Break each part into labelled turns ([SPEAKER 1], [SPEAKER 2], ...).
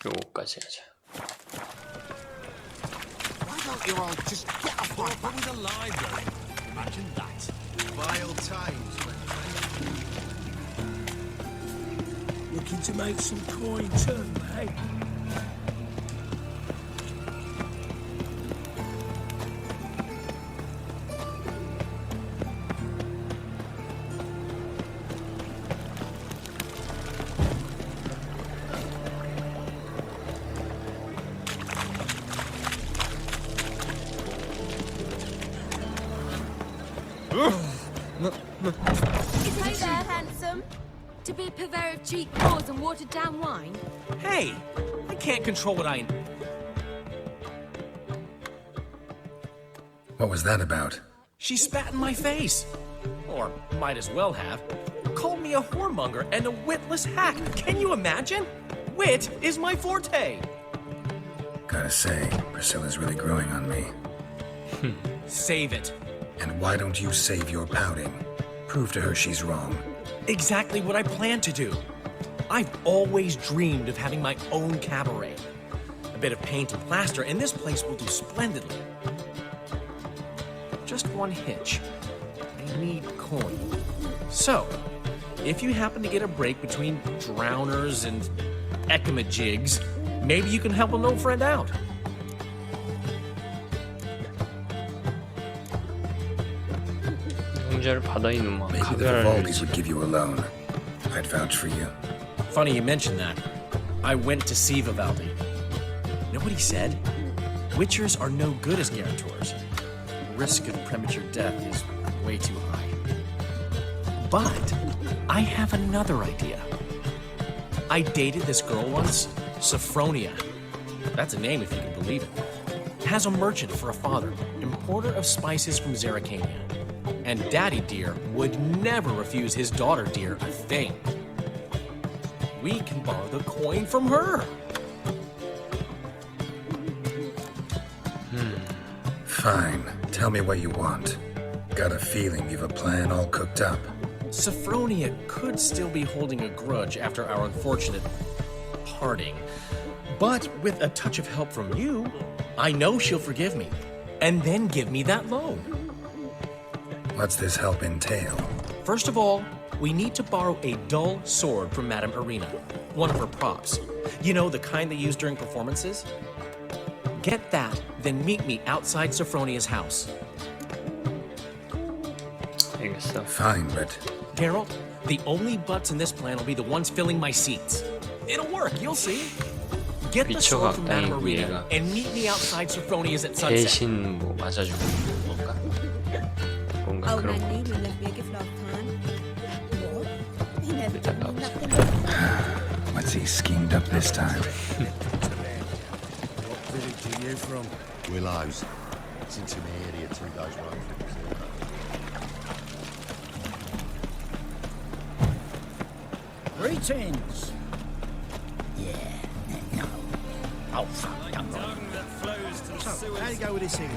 [SPEAKER 1] 요거까지 하자.
[SPEAKER 2] Why don't you all just get off my back with a library? Imagine that. Vile times.
[SPEAKER 3] Looking to make some coin too, eh?
[SPEAKER 4] Hey there, handsome. To be purveyor of cheap whores and watered-down wine?
[SPEAKER 5] Hey, I can't control what I...
[SPEAKER 6] What was that about?
[SPEAKER 5] She spat in my face. Or might as well have. Called me a whoremonger and a witless hack. Can you imagine? Wit is my forte.
[SPEAKER 6] Gotta say, Priscilla's really growing on me.
[SPEAKER 5] Save it.
[SPEAKER 6] And why don't you save your pouting? Prove to her she's wrong.
[SPEAKER 5] Exactly what I plan to do. I've always dreamed of having my own cabaret. A bit of paint and plaster, and this place will do splendidly. Just one hitch. I need coin. So, if you happen to get a break between drowners and ecamajigs, maybe you can help an old friend out.
[SPEAKER 1] 용자를 바다에 있는 막
[SPEAKER 6] Maybe the
[SPEAKER 1] 카메라를
[SPEAKER 6] Vivaldi's would give you a loan. I'd vouch for you.
[SPEAKER 5] Funny you mention that. I went to see Vivaldi. Know what he said? Witchers are no good as guarantors. The risk of premature death is way too high. But I have another idea. I dated this girl once, Sophronia. That's a name if you can believe it. Has a merchant for a father, importer of spices from Zeracania. And Daddy Dear would never refuse his daughter Dear a thing. We can borrow the coin from her.
[SPEAKER 6] Fine. Tell me what you want. Got a feeling you've a plan all cooked up.
[SPEAKER 5] Sophronia could still be holding a grudge after our unfortunate parting. But with a touch of help from you, I know she'll forgive me. And then give me that loan.
[SPEAKER 6] What's this help entail?
[SPEAKER 5] First of all, we need to borrow a dull sword from Madame Irina, one of her props. You know, the kind they use during performances? Get that, then meet me outside Sophronia's house.
[SPEAKER 1] 알겠어.
[SPEAKER 6] Fine, but
[SPEAKER 5] Geralt, the only butts in this plan will be the ones filling my seats. It'll work, you'll see. Get the sword from Madame Irina and meet me outside Sophronia's at sunset.
[SPEAKER 1] 대신 뭐 맞아주고 뭔가 뭔가
[SPEAKER 4] Oh,
[SPEAKER 1] 그런
[SPEAKER 4] Mandy, you left me a gift last time. What? He never
[SPEAKER 1] 일단
[SPEAKER 4] told me
[SPEAKER 1] 나오자.
[SPEAKER 4] nothing.
[SPEAKER 6] what's he schemed up this time?
[SPEAKER 2] What village are you from? Willows. It's into the area 2 days road from Brazil.
[SPEAKER 3] Greetings.
[SPEAKER 2] So, how do you go with this here?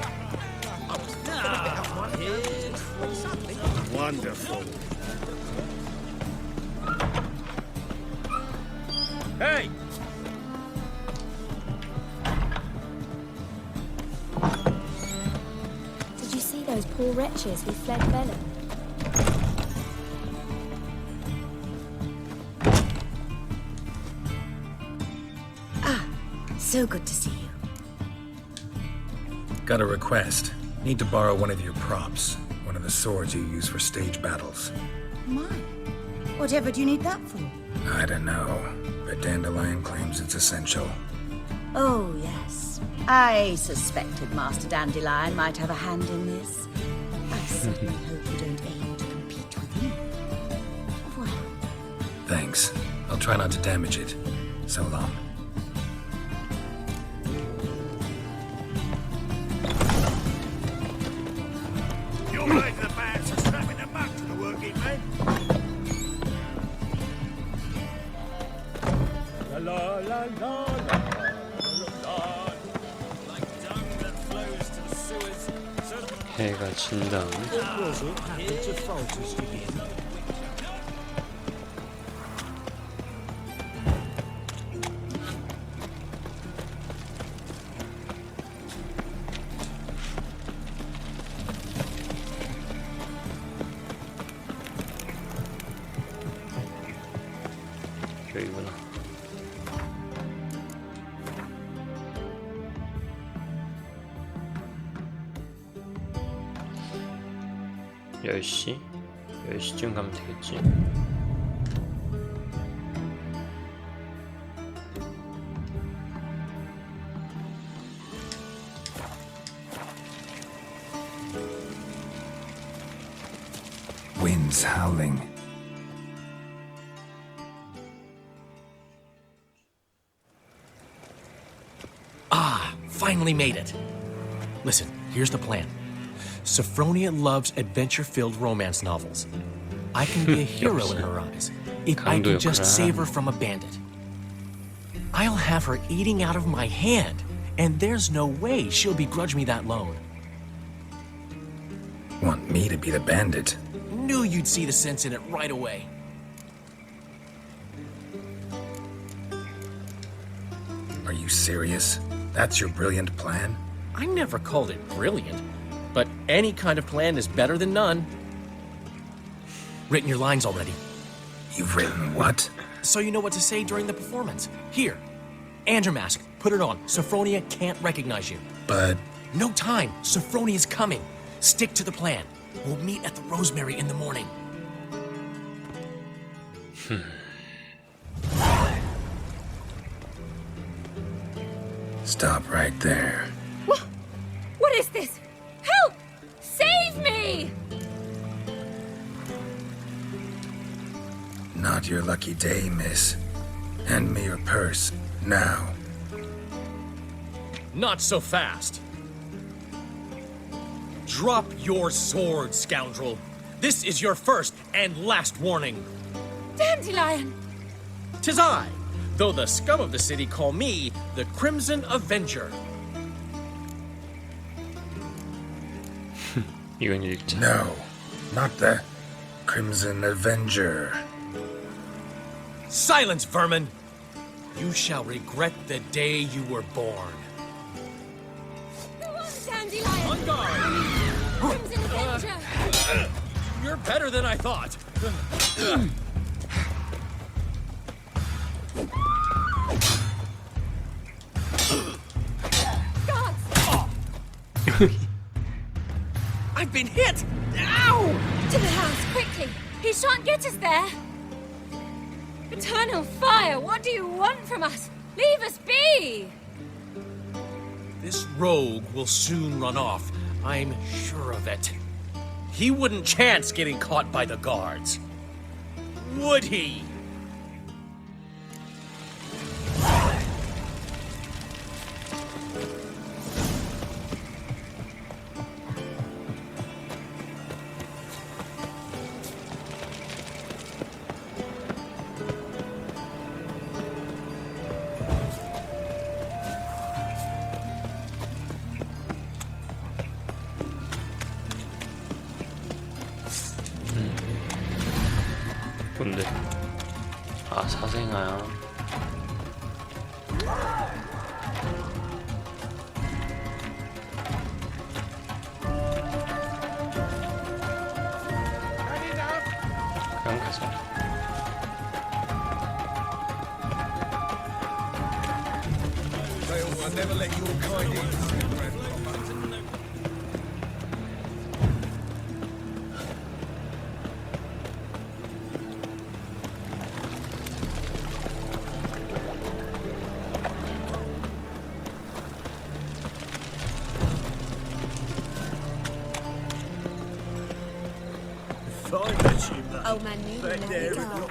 [SPEAKER 2] Wonderful.
[SPEAKER 3] Hey!
[SPEAKER 4] Did you see those poor wretches who fled Vellum? So good to see you.
[SPEAKER 6] Got a request. Need to borrow one of your props. One of the swords you use for stage battles.
[SPEAKER 7] Mine? Whatever do you need that for?
[SPEAKER 6] I don't know, but Dandelion claims it's essential.
[SPEAKER 7] Oh, yes. I suspected Master Dandelion might have a hand in this. I certainly hope you don't aim to compete with me. Au revoir.
[SPEAKER 6] Thanks. I'll try not to damage it. So long.
[SPEAKER 2] You're right the bands are strapping them back to the working men.
[SPEAKER 3] La la la la la.
[SPEAKER 2] Like dung that flows to the sewers.
[SPEAKER 1] 해가 진 다음
[SPEAKER 3] What was it happened to Folters again?
[SPEAKER 1] 10시? 10시쯤 가면 되겠지.
[SPEAKER 6] Winds howling.
[SPEAKER 5] Ah, finally made it. Listen, here's the plan. Sophronia loves adventure-filled romance novels. I can be a hero in her eyes if I can just save her from a bandit. I'll have her eating out of my hand, and there's no way she'll begrudge me that loan.
[SPEAKER 6] Want me to be the bandit?
[SPEAKER 5] Knew you'd see the sense in it right away.
[SPEAKER 6] Are you serious? That's your brilliant plan?
[SPEAKER 5] I never called it brilliant, but any kind of plan is better than none. Written your lines already,
[SPEAKER 6] You've written what?
[SPEAKER 5] so you know what to say during the performance. Here, and your mask. Put it on. Sophronia can't recognize you.
[SPEAKER 6] But
[SPEAKER 5] No time. Sophronia's coming. Stick to the plan. We'll meet at the Rosemary in the morning.
[SPEAKER 6] stop right there.
[SPEAKER 4] What is this? Help! Save me!
[SPEAKER 6] Not your lucky day, miss. Hand me your purse, now.
[SPEAKER 5] Not so fast. Drop your sword, scoundrel. This is your first and last warning.
[SPEAKER 4] Dandelion!
[SPEAKER 5] 'Tis I, though the scum of the city call me the Crimson Avenger.
[SPEAKER 1] 이건 읽자.
[SPEAKER 6] No, not the Crimson Avenger.
[SPEAKER 5] Silence, vermin! You shall regret the day you were born.
[SPEAKER 4] Go on, Dandelion!
[SPEAKER 5] On guard!
[SPEAKER 4] Crimson Avenger!
[SPEAKER 5] You're better than I thought.
[SPEAKER 4] Guards!
[SPEAKER 5] I've been hit! Ow!
[SPEAKER 4] To the house, quickly! He shan't get us there! Eternal fire, what do you want from us? Leave us be!
[SPEAKER 5] This rogue will soon run off. I'm sure of it. He wouldn't chance getting caught by the guards. Would he?
[SPEAKER 1] 뭔데? 아, 사생아야. 그냥 가자.
[SPEAKER 2] I'll never let your kind in.
[SPEAKER 4] Old man knew we'd never go.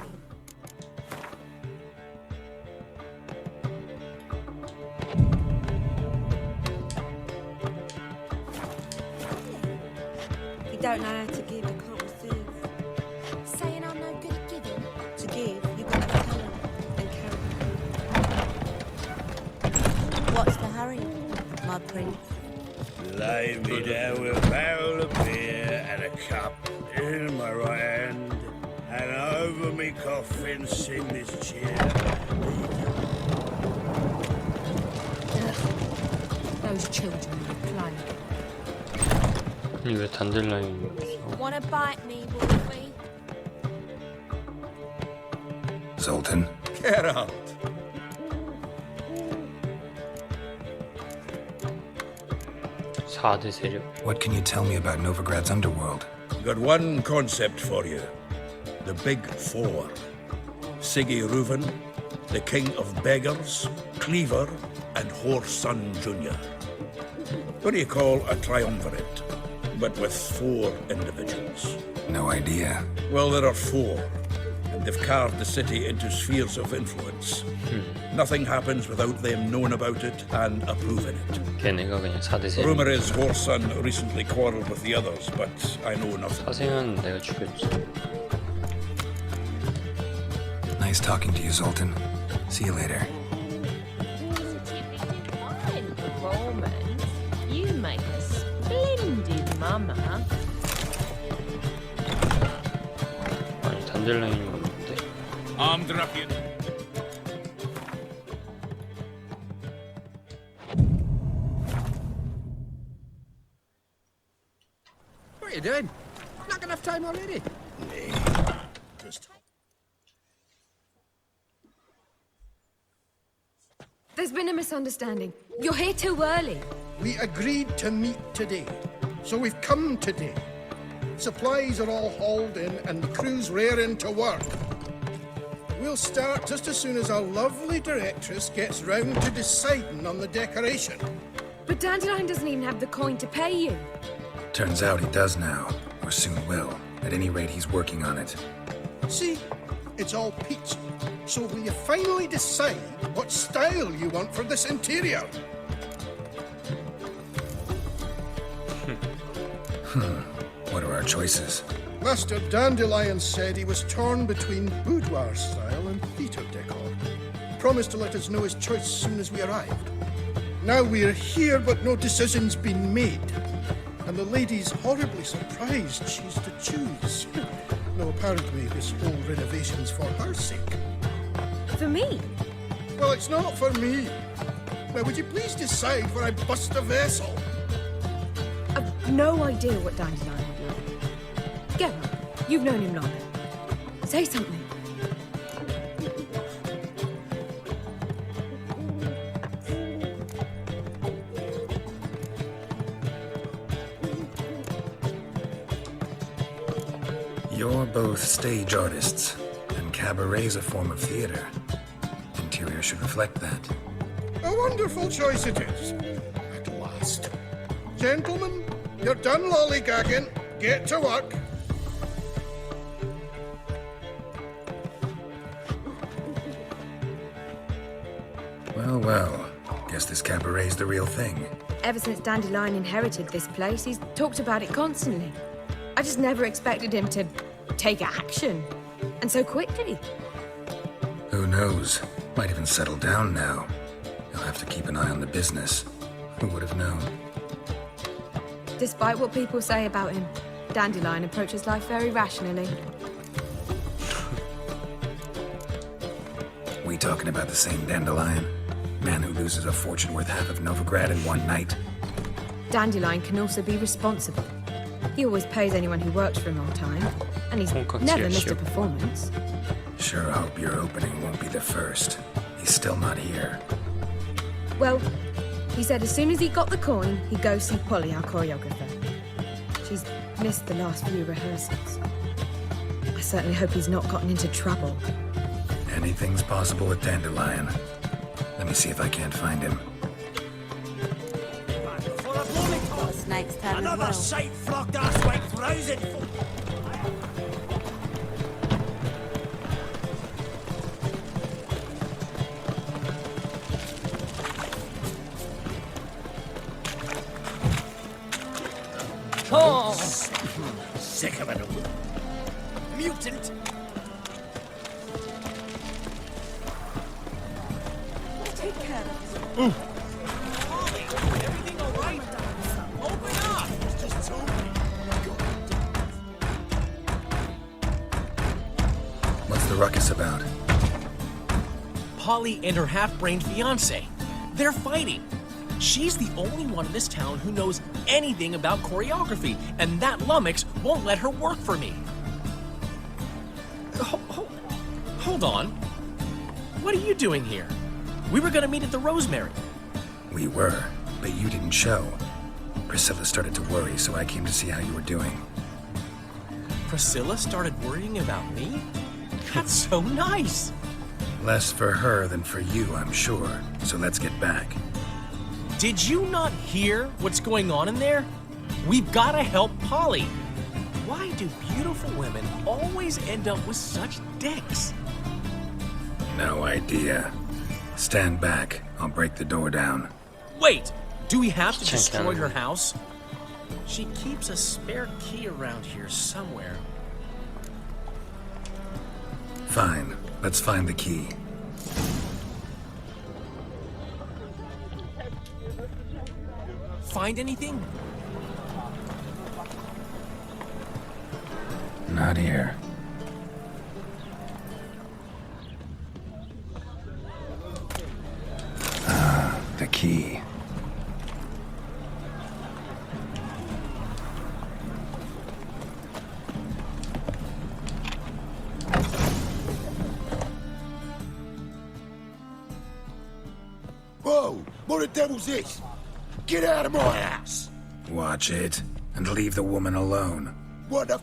[SPEAKER 8] If you don't know how to give, you can't receive.
[SPEAKER 4] Saying I'm no good at giving.
[SPEAKER 8] To give, you've got to tell them and carry. What's the hurry, my prince?
[SPEAKER 3] Lay me down with a barrel of beer and a cup in my right hand, and over me coffin sing this cheer.
[SPEAKER 4] Those children are playing.
[SPEAKER 1] 왜 단델라이온이 없어?
[SPEAKER 4] Wanna bite me, Wolfie?
[SPEAKER 6] Zoltan,
[SPEAKER 2] Get out.
[SPEAKER 1] 사대 세력.
[SPEAKER 6] what can you tell me about Novigrad's underworld?
[SPEAKER 3] Got one concept for you. The Big Four. Siggy Reuven, the King of Beggars, Cleaver, and Whoreson Jr. What do you call a triumvirate, but with 4 individuals?
[SPEAKER 6] No idea.
[SPEAKER 3] Well, there are 4, and they've carved the city into spheres of influence. Nothing happens without them knowing about it and approving it.
[SPEAKER 1] 걔네가 그냥 4대 3.
[SPEAKER 3] Rumor is Whoreson recently quarreled with the others, but I know nothing.
[SPEAKER 1] 사생은 내가 죽였지.
[SPEAKER 6] Nice talking to you, Zoltan. See you later.
[SPEAKER 4] Fine performance. You make a splendid mama.
[SPEAKER 1] 아니 단델라인이 왔는데.
[SPEAKER 2] Armed ruffian.
[SPEAKER 9] What are you doing? Not enough time already.
[SPEAKER 3] Just
[SPEAKER 4] There's been a misunderstanding. You're here too early.
[SPEAKER 9] We agreed to meet today, so we've come today. Supplies are all hauled in and the crew's raring to work. We'll start just as soon as our lovely directress gets round to deciding on the decoration.
[SPEAKER 4] But Dandelion doesn't even have the coin to pay you.
[SPEAKER 6] Turns out he does now, or soon will. At any rate, he's working on it.
[SPEAKER 9] See, it's all peach. So will you finally decide what style you want for this interior?
[SPEAKER 6] What are our choices?
[SPEAKER 9] Master Dandelion said he was torn between boudoir style and theatre decor. Promised to let us know his choice as soon as we arrived. Now we're here, but no decision's been made. And the lady's horribly surprised she's to choose. Though apparently this whole renovation's for her sake.
[SPEAKER 4] For me?
[SPEAKER 9] Well, it's not for me. Now, would you please decide before I bust a vessel?
[SPEAKER 4] I've no idea what Dandelion would like. Get up. You've known him longer. Say something.
[SPEAKER 6] You're both stage artists, and cabaret's a form of theater. Interior should reflect that.
[SPEAKER 9] A wonderful choice it is. At last. Gentlemen, you're done lollygagging. Get to work.
[SPEAKER 6] Well, well. Guess this cabaret's the real thing.
[SPEAKER 4] Ever since Dandelion inherited this place, he's talked about it constantly. I just never expected him to take action. And so quickly.
[SPEAKER 6] Who knows? Might even settle down now. He'll have to keep an eye on the business. Who would have known?
[SPEAKER 4] Despite what people say about him, Dandelion approaches life very rationally.
[SPEAKER 6] We talking about the same Dandelion? Man who loses a fortune worth half of Novigrad in one night?
[SPEAKER 4] Dandelion can also be responsible. He always pays anyone who works for him on time, and he's
[SPEAKER 1] Hong Kong
[SPEAKER 4] never
[SPEAKER 1] CSU.
[SPEAKER 4] missed a performance.
[SPEAKER 6] Sure hope your opening won't be the first. He's still not here.
[SPEAKER 4] Well, he said as soon as he got the coin, he'd go see Polly, our choreographer. She's missed the last few rehearsals. I certainly hope he's not gotten into trouble.
[SPEAKER 6] Anything's possible with Dandelion. Let me see if I can't find him.
[SPEAKER 8] Snake's turn as
[SPEAKER 3] another
[SPEAKER 8] well.
[SPEAKER 3] sight flocked us like rousing.
[SPEAKER 2] Oh!
[SPEAKER 3] Sick of it all.
[SPEAKER 2] Mutant!
[SPEAKER 8] Take care of this.
[SPEAKER 2] Everything alright? Open up! It's just too
[SPEAKER 6] What's the ruckus about?
[SPEAKER 5] Polly and her half-brained fiancé. They're fighting. She's the only one in this town who knows anything about choreography, and that lummox won't let her work for me. Hold on. What are you doing here? We were gonna meet at the Rosemary.
[SPEAKER 6] We were, but you didn't show. Priscilla started to worry, so I came to see how you were doing.
[SPEAKER 5] Priscilla started worrying about me? That's so nice.
[SPEAKER 6] Less for her than for you, I'm sure. So let's get back.
[SPEAKER 5] Did you not hear what's going on in there? We've got to help Polly. Why do beautiful women always end up with such dicks?
[SPEAKER 6] No idea. Stand back. I'll break the door down.
[SPEAKER 5] Wait, do we have to
[SPEAKER 1] Check
[SPEAKER 5] destroy
[SPEAKER 1] down.
[SPEAKER 5] her house? She keeps a spare key around here somewhere.
[SPEAKER 6] Fine. Let's find the key.
[SPEAKER 5] Find anything?
[SPEAKER 6] Not here. Ah, the key.
[SPEAKER 2] Whoa! What the devil's this? Get out of my house!
[SPEAKER 6] Watch it, and leave the woman alone.
[SPEAKER 2] What the...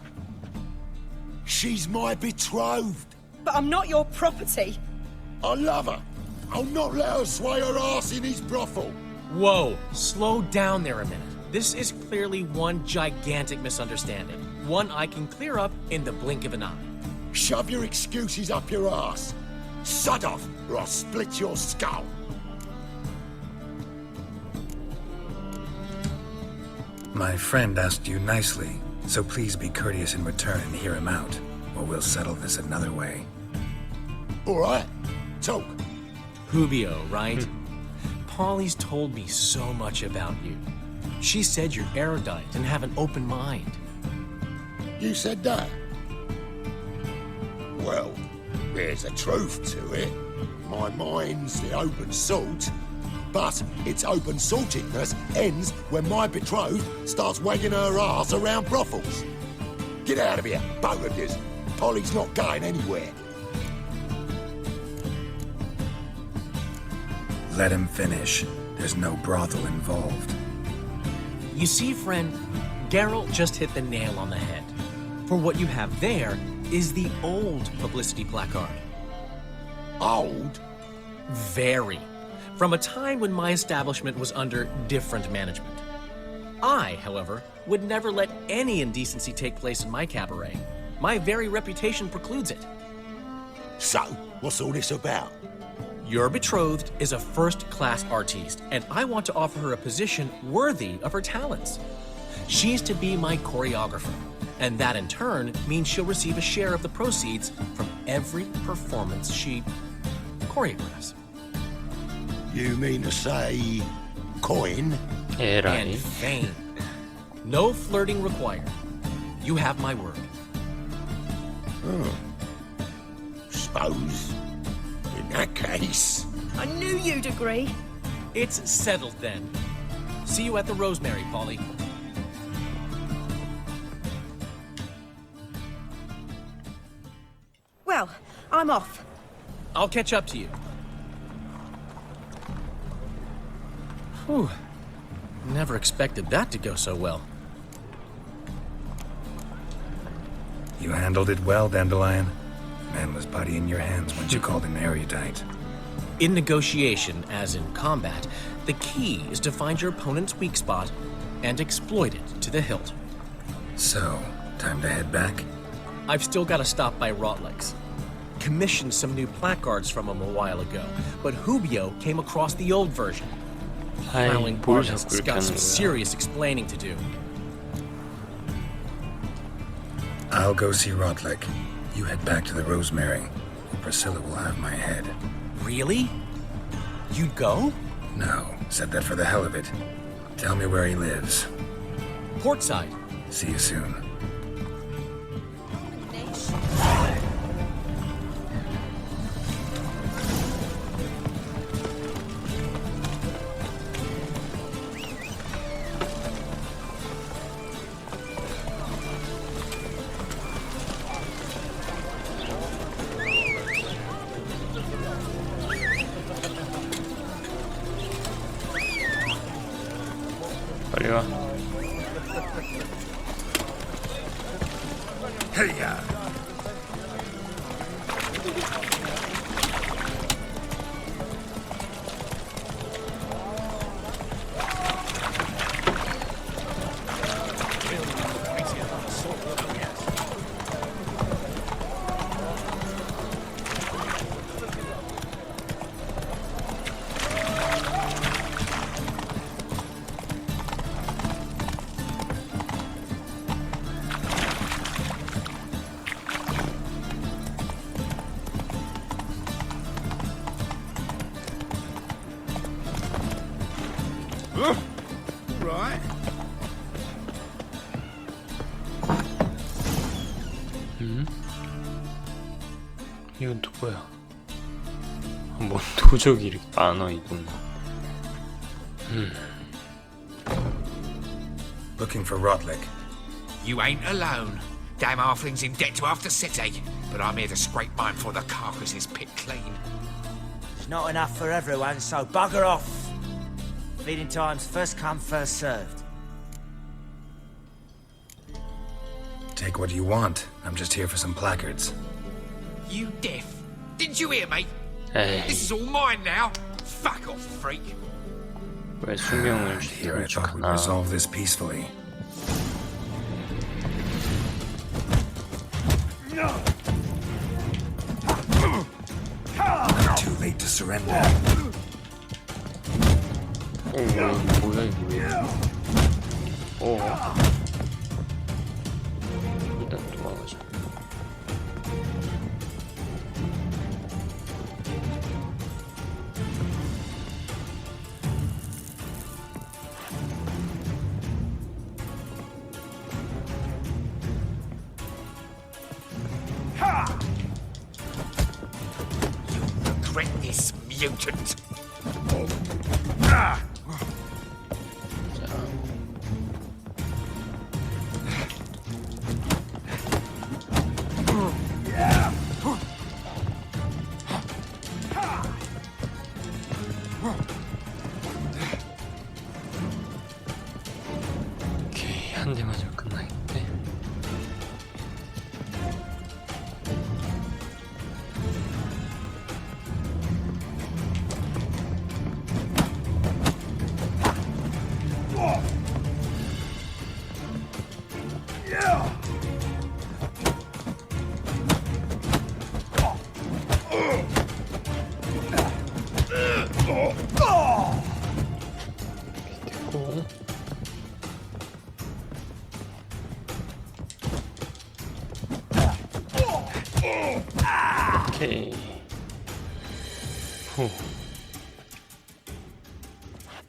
[SPEAKER 2] She's my betrothed.
[SPEAKER 4] But I'm not your property.
[SPEAKER 2] I love her. I'll not let her sway her ass in his brothel.
[SPEAKER 5] Whoa, slow down there a minute. This is clearly one gigantic misunderstanding. One I can clear up in the blink of an eye.
[SPEAKER 2] Shove your excuses up your ass. Sod off, or I'll split your skull.
[SPEAKER 6] My friend asked you nicely, so please be courteous in return and hear him out, or we'll settle this another way.
[SPEAKER 2] All right, talk.
[SPEAKER 5] Hubio, right? Polly's told me so much about you. She said you're erudite and have an open mind.
[SPEAKER 2] You said that? Well, there's a truth to it. My mind's the open salt, but its open saltedness ends when my betrothed starts wagging her ass around brothels. Get out of here, both of yous. Polly's not going anywhere.
[SPEAKER 6] Let him finish. There's no brothel involved.
[SPEAKER 5] You see, friend, Geralt just hit the nail on the head. For what you have there is the old publicity placard.
[SPEAKER 2] Old?
[SPEAKER 5] Very. From a time when my establishment was under different management. I, however, would never let any indecency take place in my cabaret. My very reputation precludes it.
[SPEAKER 2] So, what's all this about?
[SPEAKER 5] Your betrothed is a first-class artiste, and I want to offer her a position worthy of her talents. She's to be my choreographer, and that in turn means she'll receive a share of the proceeds from every performance she choreographs.
[SPEAKER 2] You mean to say... coin?
[SPEAKER 5] And
[SPEAKER 1] 에라이.
[SPEAKER 5] fame. No flirting required. You have my word.
[SPEAKER 2] Suppose... in that case...
[SPEAKER 4] I knew you'd agree.
[SPEAKER 5] It's settled then. See you at the Rosemary, Polly.
[SPEAKER 4] Well, I'm off.
[SPEAKER 5] I'll catch up to you. Whew. Never expected that to go so well.
[SPEAKER 6] You handled it well, Dandelion. Man was putty in your hands once you called him erudite.
[SPEAKER 5] In negotiation, as in combat, the key is to find your opponent's weak spot and exploit it to the hilt.
[SPEAKER 6] So, time to head back?
[SPEAKER 5] I've still got to stop by Rotlex. Commissioned some new placards from him a while ago, but Hubio came across the old version.
[SPEAKER 1] 아이,
[SPEAKER 5] Filing
[SPEAKER 1] 뭘
[SPEAKER 5] artists
[SPEAKER 1] 자꾸 이렇게
[SPEAKER 5] got
[SPEAKER 1] 하는
[SPEAKER 5] some
[SPEAKER 1] 거야.
[SPEAKER 5] serious explaining to do.
[SPEAKER 6] I'll go see Rotlick. You head back to the Rosemary. Priscilla will have my head.
[SPEAKER 5] Really? You'd go?
[SPEAKER 6] No, said that for the hell of it. Tell me where he lives.
[SPEAKER 5] Portside.
[SPEAKER 6] See you soon.
[SPEAKER 1] 빨리 와.
[SPEAKER 6] Hey-ya!
[SPEAKER 3] Right.
[SPEAKER 1] 이건 또 뭐야? 뭔 도적이 이렇게 많아 이 동네.
[SPEAKER 6] Looking for Rotlick.
[SPEAKER 10] You ain't alone. Damn halfling's in debt to half the city. But I'm here to scrape mine before the carcass is picked clean.
[SPEAKER 11] It's not enough for everyone, so bugger off. Feeding time's first come, first served.
[SPEAKER 6] Take what you want. I'm just here for some placards.
[SPEAKER 10] You deaf? Didn't you hear me?
[SPEAKER 1] 에이,
[SPEAKER 10] This is all mine now. Fuck off, freak.
[SPEAKER 1] 왜 수명을
[SPEAKER 6] And here I
[SPEAKER 1] 주는 척
[SPEAKER 6] thought we'd
[SPEAKER 1] 하나?
[SPEAKER 6] resolve this peacefully. Too late to surrender.
[SPEAKER 1] 오, 뭐야 이거? 오, 일단 도망가자.
[SPEAKER 10] Regret this, mutant.
[SPEAKER 1] 자, 오케이, 한 대 맞으면 끝나겠네. 됐고. 오케이. 후.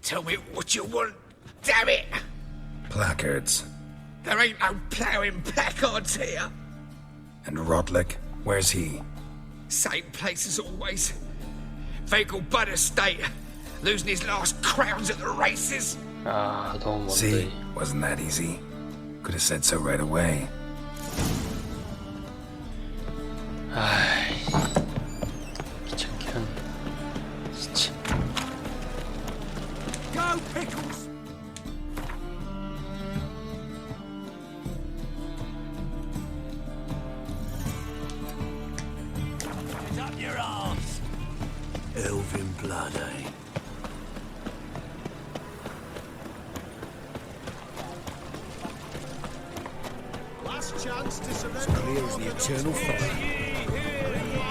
[SPEAKER 10] Tell me what you want, damn it.
[SPEAKER 6] Placards.
[SPEAKER 10] There ain't no ploughing placards here.
[SPEAKER 6] And Rotlick? Where's he?
[SPEAKER 10] Same place as always. Vehicle Bud Estate. Losing his last crowns at the races.
[SPEAKER 1] 아, 너무
[SPEAKER 6] See?
[SPEAKER 1] 먼데.
[SPEAKER 6] Wasn't that easy? Could have said so right away.
[SPEAKER 1] 아이, 귀찮게 하네. 진짜.
[SPEAKER 11] Go, Pickles! Get up your arse! Elven blood, eh?
[SPEAKER 9] Last chance to surrender.
[SPEAKER 11] Clear as the eternal fire.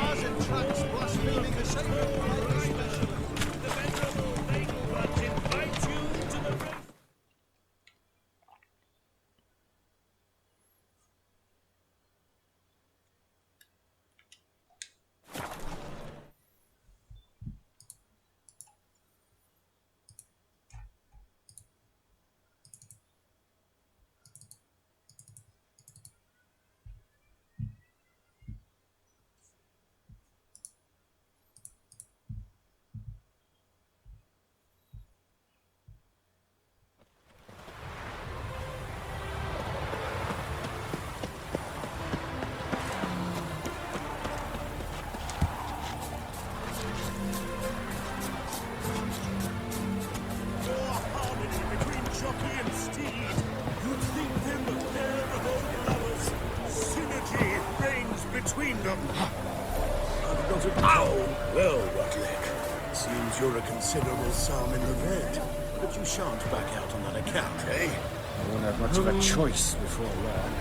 [SPEAKER 3] Oh, well, Rutlick. Seems you're a considerable sum in the red. But you shan't back out on that account, eh?
[SPEAKER 10] I won't have much of a choice before long.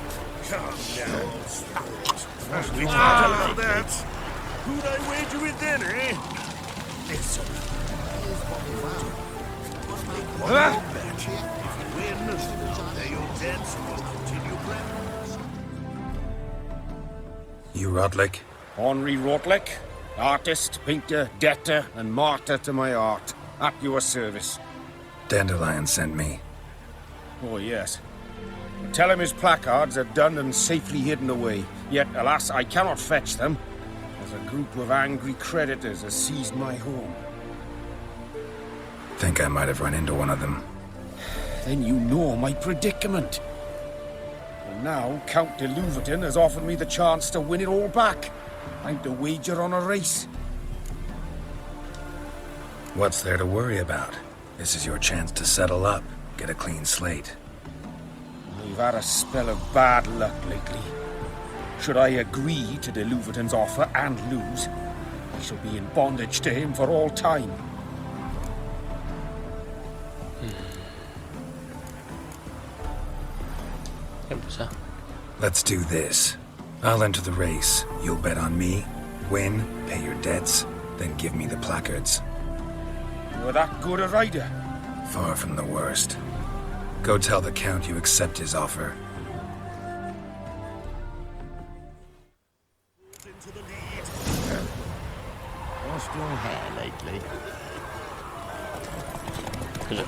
[SPEAKER 3] Calm down, sport. We can't allow that. Who'd I wager with then, eh? Listen. Here's what we found. Bet. If you win, I'll pay your debts and we'll continue playing.
[SPEAKER 6] You Rutlick?
[SPEAKER 10] Henri Rotlick, artist, painter, debtor, and martyr to my art. At your service.
[SPEAKER 6] Dandelion sent me.
[SPEAKER 10] Oh, yes. Tell him his placards are done and safely hidden away. Yet, alas, I cannot fetch them, as a group of angry creditors has seized my home.
[SPEAKER 6] Think I might have run into one of them.
[SPEAKER 10] Then you know my predicament. And now, Count de Louverton has offered me the chance to win it all back. I'm to wager on a race.
[SPEAKER 6] What's there to worry about? This is your chance to settle up, get a clean slate.
[SPEAKER 10] I've had a spell of bad luck lately. Should I agree to de Louverton's offer and lose, I shall be in bondage to him for all time.
[SPEAKER 1] 해보자.
[SPEAKER 6] Let's do this. I'll enter the race. You'll bet on me, win, pay your debts, then give me the placards.
[SPEAKER 10] You're that good a rider?
[SPEAKER 6] Far from the worst. Go tell the Count you accept his offer.
[SPEAKER 2] Lost your hair lately?
[SPEAKER 1] 그죠?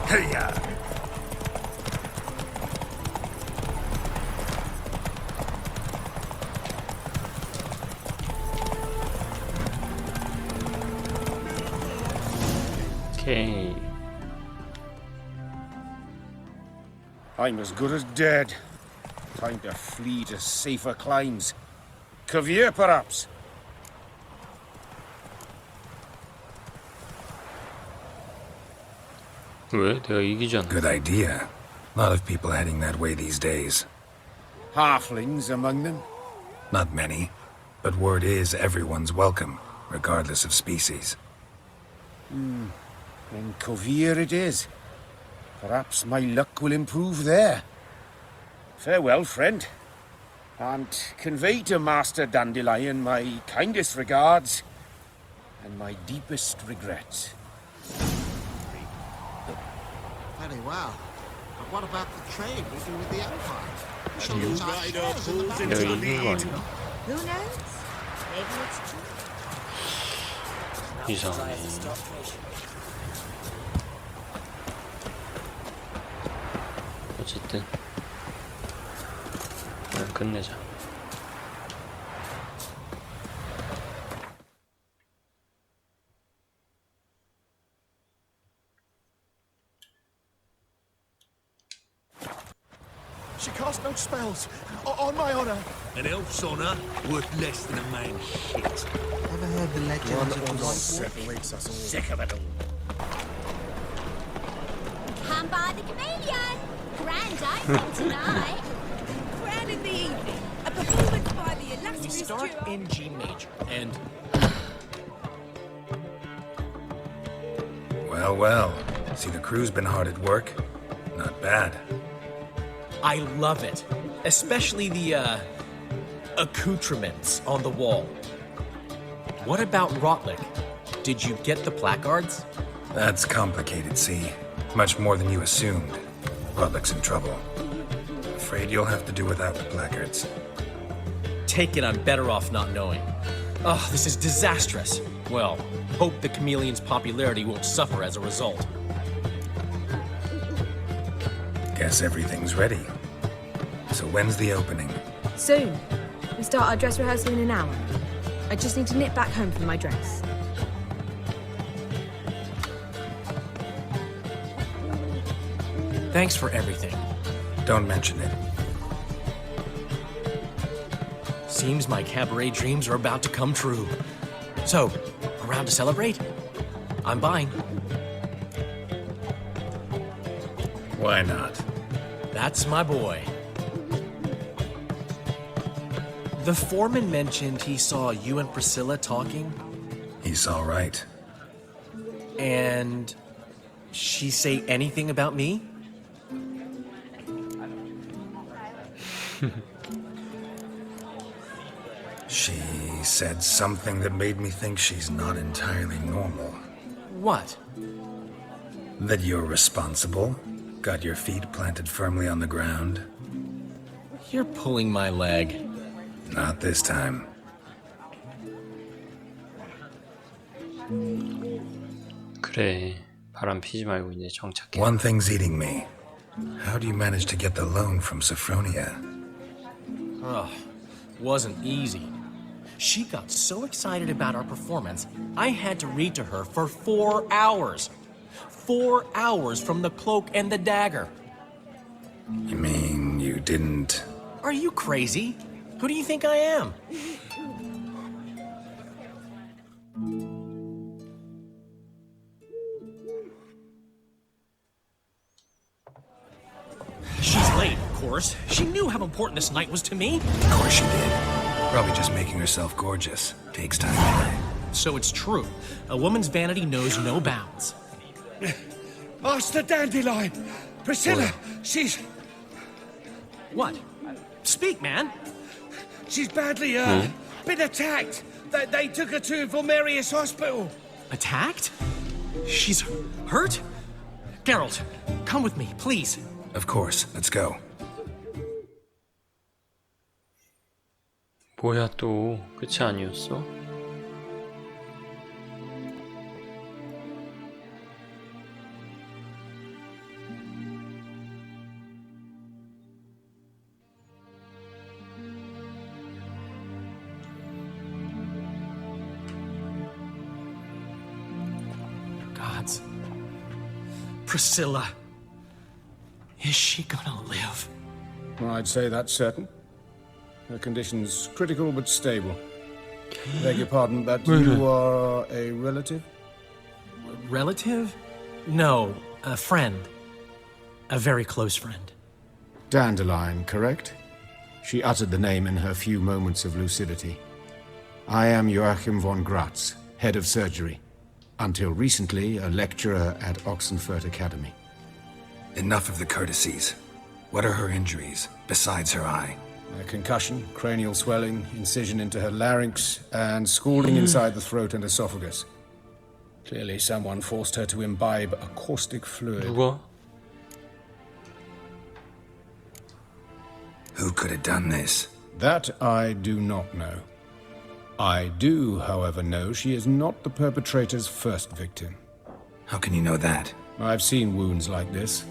[SPEAKER 6] Hey-ya!
[SPEAKER 1] 오케이.
[SPEAKER 10] I'm as good as dead. Time to flee to safer climes. Caviar, perhaps?
[SPEAKER 1] 왜? 내가 이기지 않나?
[SPEAKER 6] Good idea. A lot of people heading that way these days.
[SPEAKER 10] Halflings among them?
[SPEAKER 6] Not many, but word is everyone's welcome, regardless of species.
[SPEAKER 10] Then Caviar it is. Perhaps my luck will improve there. Farewell, friend. And convey to Master Dandelion my kindest regards and my deepest regrets.
[SPEAKER 2] Very well. But what about the trade we do with the Empire? We shall
[SPEAKER 3] You
[SPEAKER 2] lose our
[SPEAKER 3] rider
[SPEAKER 2] shares in the
[SPEAKER 3] pulls
[SPEAKER 2] battle.
[SPEAKER 3] into
[SPEAKER 1] 내가
[SPEAKER 3] the
[SPEAKER 1] 이긴 거
[SPEAKER 3] lead.
[SPEAKER 1] 아니야?
[SPEAKER 7] Who knows? Maybe it's true.
[SPEAKER 1] 이상해. 어쨌든 그냥 끝내자.
[SPEAKER 9] She cast no spells. On my honor.
[SPEAKER 3] An elf's honor worth less than a man's shit.
[SPEAKER 2] Ever heard the legends of the White
[SPEAKER 3] separates us all. Sick of it all.
[SPEAKER 12] Come by the chameleon. Grand opening tonight.
[SPEAKER 8] Grand in the evening. A performance by the illustrious
[SPEAKER 5] We start
[SPEAKER 8] duo.
[SPEAKER 5] in G major, and
[SPEAKER 6] Well, well. See, the crew's been hard at work. Not bad.
[SPEAKER 5] I love it. Especially the, accoutrements on the wall. What about Rotlick? Did you get the placards?
[SPEAKER 6] That's complicated, see. Much more than you assumed. Rutlick's in trouble. Afraid you'll have to do without the placards.
[SPEAKER 5] Take it I'm better off not knowing. Oh, this is disastrous. Well, hope the chameleon's popularity won't suffer as a result.
[SPEAKER 6] Guess everything's ready. So when's the opening?
[SPEAKER 4] Soon. We start our dress rehearsal in an hour. I just need to nip back home for my dress.
[SPEAKER 5] Thanks for everything.
[SPEAKER 6] Don't mention it.
[SPEAKER 5] Seems my cabaret dreams are about to come true. So, around to celebrate? I'm buying.
[SPEAKER 6] Why not?
[SPEAKER 5] That's my boy. The foreman mentioned he saw you and Priscilla talking.
[SPEAKER 6] He's all right.
[SPEAKER 5] And she say anything about me?
[SPEAKER 6] She said something that made me think she's not entirely normal.
[SPEAKER 5] What?
[SPEAKER 6] That you're responsible, got your feet planted firmly on the ground.
[SPEAKER 5] You're pulling my leg.
[SPEAKER 6] Not this time.
[SPEAKER 1] 그래, 바람 피지 말고 이제 정착해.
[SPEAKER 6] One thing's eating me. How do you manage to get the loan from Sophronia?
[SPEAKER 5] Ugh, wasn't easy. She got so excited about our performance, I had to read to her for 4 hours. 4 hours from The Cloak and the Dagger.
[SPEAKER 6] You mean you didn't...
[SPEAKER 5] Are you crazy? Who do you think I am? She's late, of course. She knew how important this night was to me.
[SPEAKER 6] Of course she did. Probably just making herself gorgeous. Takes time anyway.
[SPEAKER 5] So it's true. A woman's vanity knows no bounds.
[SPEAKER 10] Master Dandelion! Priscilla, she's...
[SPEAKER 5] What? Speak, man.
[SPEAKER 10] She's badly, been attacked. They took her to Vulmerius Hospital.
[SPEAKER 5] Attacked? She's hurt? Geralt, come with me, please.
[SPEAKER 6] Of course. Let's go.
[SPEAKER 1] 뭐야 또 끝이 아니었어?
[SPEAKER 5] Gods. Priscilla. Is she gonna live?
[SPEAKER 10] I'd say that's certain. Her condition's critical but stable. Beg your pardon, but you are a relative?
[SPEAKER 5] Relative? No, a friend. A very close friend.
[SPEAKER 13] Dandelion, correct? She uttered the name in her few moments of lucidity. I am Joachim von Gratz, head of surgery. Until recently, a lecturer at Oxenfurt Academy.
[SPEAKER 6] Enough of the courtesies. What are her injuries, besides her eye?
[SPEAKER 13] A concussion, cranial swelling, incision into her larynx, and scalding inside the throat and esophagus. Clearly someone forced her to imbibe a caustic fluid.
[SPEAKER 1] 누가?
[SPEAKER 6] Who could have done this?
[SPEAKER 13] That I do not know. I do, however, know she is not the perpetrator's first victim.
[SPEAKER 6] How can you know that?
[SPEAKER 13] I've seen wounds like this.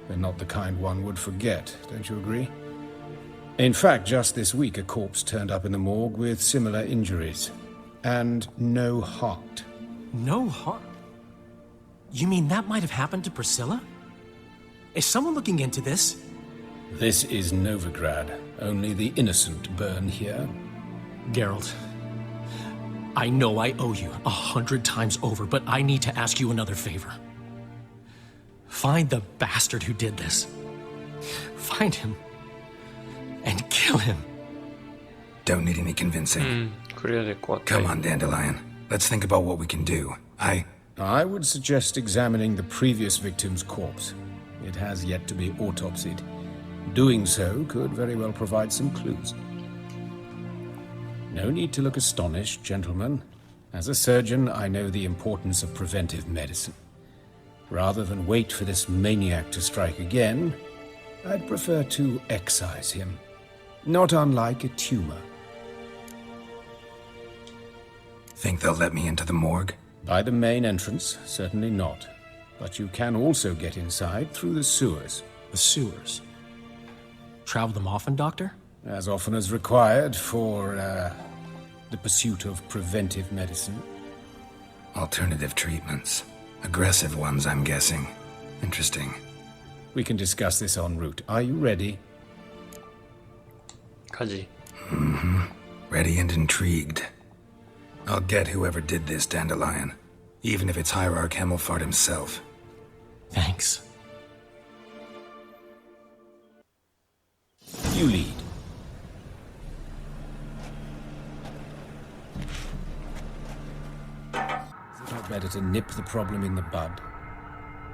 [SPEAKER 13] They're not the kind one would forget, don't you agree? In fact, just this week, a corpse turned up in the morgue with similar injuries. And no heart.
[SPEAKER 5] No heart? You mean that might have happened to Priscilla? Is someone looking into this?
[SPEAKER 13] This is Novigrad. Only the innocent burn here.
[SPEAKER 5] Geralt, I know I owe you 100 times over, but I need to ask you another favor. Find the bastard who did this. Find him. And kill him.
[SPEAKER 6] Don't need any convincing.
[SPEAKER 1] 그래야 될 것 같아.
[SPEAKER 6] Come on, Dandelion. Let's think about what we can do.
[SPEAKER 13] I would suggest examining the previous victim's corpse. It has yet to be autopsied. Doing so could very well provide some clues. No need to look astonished, gentlemen. As a surgeon, I know the importance of preventive medicine. Rather than wait for this maniac to strike again, I'd prefer to excise him. Not unlike a tumor.
[SPEAKER 6] Think they'll let me into the morgue?
[SPEAKER 13] By the main entrance, certainly not. But you can also get inside through the sewers.
[SPEAKER 5] The sewers? Travel them often, Doctor?
[SPEAKER 13] As often as required for, the pursuit of preventive medicine.
[SPEAKER 6] Alternative treatments. Aggressive ones, I'm guessing. Interesting.
[SPEAKER 13] We can discuss this en route. Are you ready?
[SPEAKER 1] 가지.
[SPEAKER 6] Ready and intrigued. I'll get whoever did this, Dandelion. Even if it's Hierarch Hemelfart himself.
[SPEAKER 5] Thanks.
[SPEAKER 13] You lead. Is it not better to nip the problem in the bud?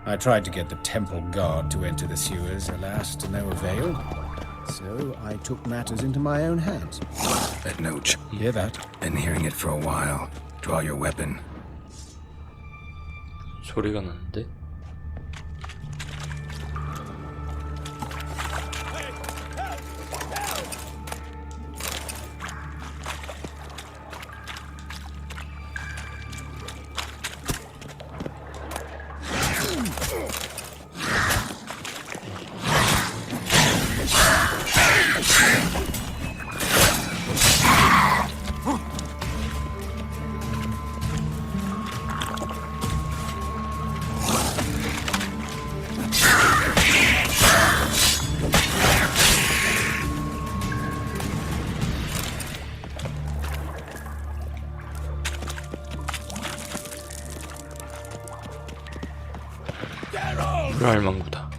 [SPEAKER 13] I tried to get the temple guard to enter the sewers, alas, to no avail. So I took matters into my own hands.
[SPEAKER 6] That note.
[SPEAKER 13] Hear that?
[SPEAKER 6] Been hearing it for a while. Draw your weapon.
[SPEAKER 1] 소리가 나는데? 불알망구다.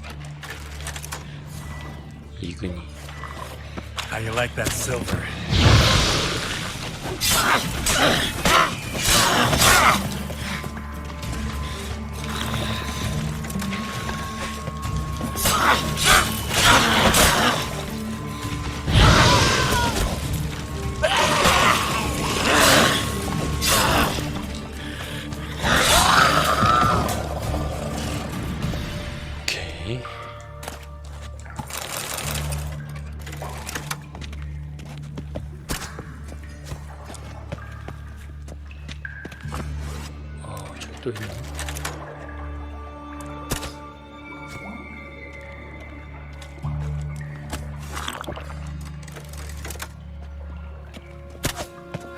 [SPEAKER 1] 이근이.
[SPEAKER 3] How you like that silver?
[SPEAKER 1] 오케이. 저기 또 있네.